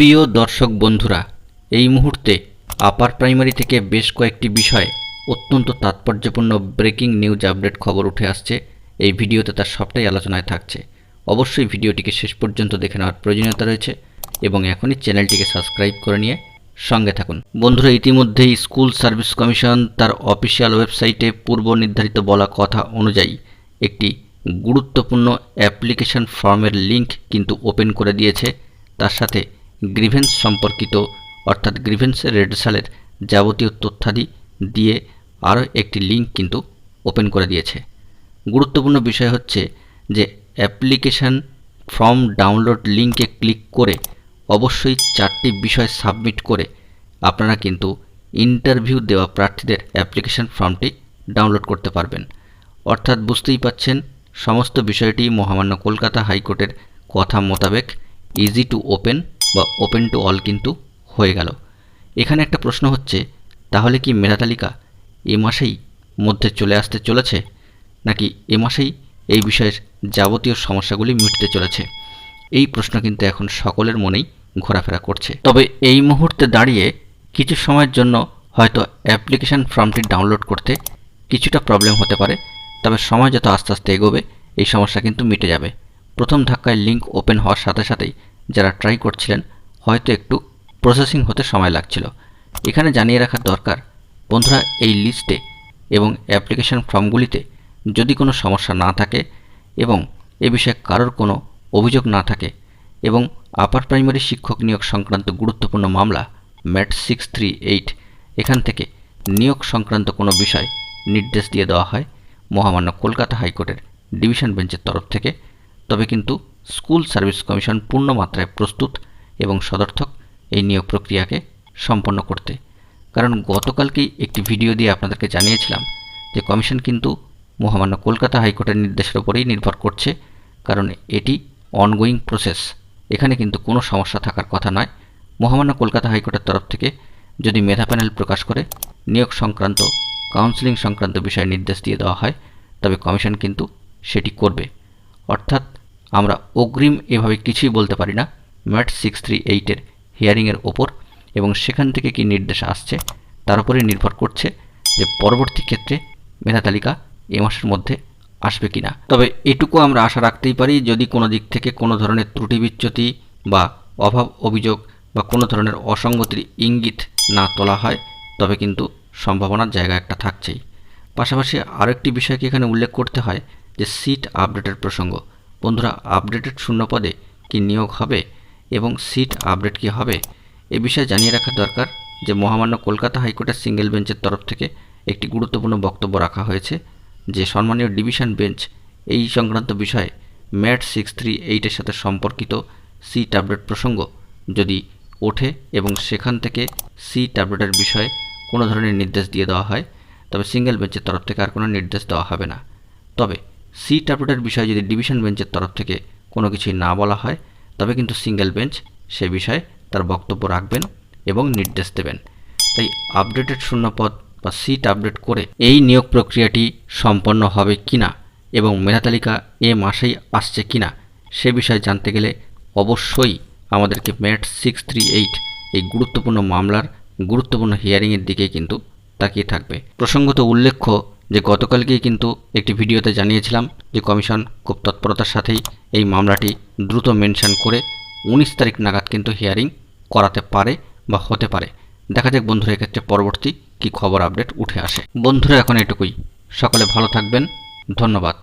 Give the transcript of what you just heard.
প্রিয় দর্শক বন্ধুরা, এই মুহূর্তে আপার প্রাইমারি থেকে বেশ কয়েকটি বিষয় অত্যন্ত তাৎপর্যপূর্ণ ব্রেকিং নিউজ আপডেট খবর উঠে আসছে। এই ভিডিওতে তার সবটাই আলোচনায় থাকছে। অবশ্যই ভিডিওটিকে শেষ পর্যন্ত দেখে নেওয়ার প্রয়োজনীয়তা রয়েছে এবং এখনই চ্যানেলটিকে সাবস্ক্রাইব করে নিয়ে সঙ্গে থাকুন। বন্ধুরা, ইতিমধ্যেই স্কুল সার্ভিস কমিশন তার অফিসিয়াল ওয়েবসাইটে পূর্ব নির্ধারিত বলা কথা অনুযায়ী একটি গুরুত্বপূর্ণ অ্যাপ্লিকেশন ফর্মের লিঙ্ক কিন্তু ওপেন করে দিয়েছে। তার সাথে গ্রিভেন্স সম্পর্কিত অর্থাৎ গ্রিভেন্সের রেডসালের যাবতীয় তথ্যাদি দিয়ে আরও একটি লিঙ্ক কিন্তু ওপেন করে দিয়েছে। গুরুত্বপূর্ণ বিষয় হচ্ছে যে অ্যাপ্লিকেশান ফর্ম ডাউনলোড লিঙ্কে ক্লিক করে অবশ্যই 4টি বিষয় সাবমিট করে আপনারা কিন্তু ইন্টারভিউ দেওয়া প্রার্থীদের অ্যাপ্লিকেশান ফর্মটি ডাউনলোড করতে পারবেন। অর্থাৎ বুঝতেই পাচ্ছেন, সমস্ত বিষয়টি মহামান্য কলকাতা হাইকোর্টের কথা মোতাবেক ইজি টু ওপেন বা ওপেন টু অল কিন্তু হয়ে গেল। এখানে একটা প্রশ্ন হচ্ছে, তাহলে কি মেধা তালিকা এ মাসেই মধ্যে চলে আসতে চলেছে, নাকি এ মাসেই এই বিষয়ের যাবতীয় সমস্যাগুলি মিটতে চলেছে? এই প্রশ্ন কিন্তু এখন সকলের মনেই ঘোরাফেরা করছে। তবে এই মুহূর্তে দাঁড়িয়ে কিছু সময়ের জন্য হয়তো অ্যাপ্লিকেশান ফর্মটি ডাউনলোড করতে কিছুটা প্রবলেম হতে পারে, তবে সময় যত আস্তে আস্তে এগোবে এই সমস্যা কিন্তু মিটে যাবে। প্রথম ধাক্কায় লিঙ্ক ওপেন হওয়ার সাথে সাথেই যারা ট্রাই করছিলেন হয়তো একটু প্রসেসিং হতে সময় লাগছিল। এখানে জানিয়ে রাখার দরকার, বন্ধুরা, এই লিস্টে এবং অ্যাপ্লিকেশান ফর্মগুলিতে যদি কোনো সমস্যা না থাকে এবং এ বিষয়ে কারোর কোনো অভিযোগ না থাকে এবং আপার প্রাইমারি শিক্ষক নিয়োগ সংক্রান্ত গুরুত্বপূর্ণ মামলা ম্যাট 638 এখান থেকে নিয়োগ সংক্রান্ত কোনো বিষয় নির্দেশ দিয়ে দেওয়া হয় মহামান্য কলকাতা হাইকোর্টের ডিভিশন বেঞ্চের তরফ থেকে, তবে কিন্তু স্কুল সার্ভিস কমিশন পূর্ণ মাত্রায় প্রস্তুত এবং সদর্থক এই নিয়োগ প্রক্রিয়াকে সম্পন্ন করতে। কারণ গতকালকেই একটি ভিডিও দিয়ে আপনাদেরকে জানিয়েছিলাম যে কমিশন কিন্তু মহামান্য কলকাতা হাইকোর্টের নির্দেশের উপরেই নির্ভর করছে, কারণ এটি অনগোয়িং প্রসেস। এখানে কিন্তু কোনো সমস্যা থাকার কথা নয়। মহামান্য কলকাতা হাইকোর্টের তরফ থেকে যদি মেধা প্যানেল প্রকাশ করে নিয়োগ সংক্রান্ত কাউন্সেলিং সংক্রান্ত বিষয়ে নির্দেশ দিয়ে দেওয়া হয়, তবে কমিশন কিন্তু সেটি করবে। অর্থাৎ আমরা অগ্রিম এভাবে কিছুই বলতে পারি না ম্যাট 638-এর হিয়ারিংয়ের ওপর, এবং সেখান থেকে কি নির্দেশ আসছে তার উপরে নির্ভর করছে যে পরবর্তী ক্ষেত্রে মেধা তালিকা এ মাসের মধ্যে আসবে কিনা। তবে এটুকু আমরা আশা রাখতেই পারি, যদি কোনো দিক থেকে কোনো ধরনের ত্রুটি বিচ্যুতি বা অভাব অভিযোগ বা কোনো ধরনের অসঙ্গতির ইঙ্গিত না তোলা হয়, তবে কিন্তু সম্ভাবনার জায়গা একটা থাকছেই। পাশাপাশি আরেকটি বিষয়কে এখানে উল্লেখ করতে হয় যে সিট আপডেটের প্রসঙ্গ। বন্ধুরা, আপডেটেড শূন্যপদে কি নিয়োগ হবে এবং সিট আপডেট কি হবে, এ বিষয়ে জানিয়ে রাখা দরকার যে মহামান্য কলকাতা হাইকোর্টের সিঙ্গেল বেঞ্চের তরফ থেকে একটি গুরুত্বপূর্ণ বক্তব্য রাখা হয়েছে যে সম্মানীয় ডিভিশন বেঞ্চ এই সংক্রান্ত বিষয়ে ম্যাট 638-এর সাথে সম্পর্কিত সিট আপডেট প্রসঙ্গ যদি ওঠে এবং সেখান থেকে সিট আপডেটের বিষয়ে কোনো ধরনের নির্দেশ দিয়ে দেওয়া হয়, তবে সিঙ্গেল বেঞ্চের তরফ থেকে আর কোনো নির্দেশ দেওয়া হবে না। তবে সিট আপডেটের বিষয়ে যদি ডিভিশন বেঞ্চের তরফ থেকে কোনো কিছুই না বলা হয়, তবে কিন্তু সিঙ্গেল বেঞ্চ সে বিষয়ে তার বক্তব্য রাখবেন এবং নির্দেশ দেবেন। তাই আপডেটেড শূন্যপদ বা সিট আপডেট করে এই নিয়োগ প্রক্রিয়াটি সম্পন্ন হবে কিনা এবং মেধা তালিকা এ মাসেই আসছে কিনা সে বিষয়ে জানতে গেলে অবশ্যই আমাদেরকে ম্যাট 638 এই গুরুত্বপূর্ণ মামলার গুরুত্বপূর্ণ হিয়ারিংয়ের দিকে কিন্তু তাকিয়ে থাকবে। প্রসঙ্গত উল্লেখ্য যে গতকালকেই কিন্তু একটি ভিডিওতে জানিয়েছিলাম যে কমিশন খুব তৎপরতার সাথেই এই মামলাটি দ্রুত মেনশন করে 19 তারিখ নাগাদ কিন্তু হিয়ারিং করাতে পারে বা হতে পারে। দেখা যাক বন্ধুরা এক্ষেত্রে পরবর্তী কি খবর আপডেট উঠে আসে। বন্ধুরা, এখন এটুকুই। সকলে ভালো থাকবেন। ধন্যবাদ।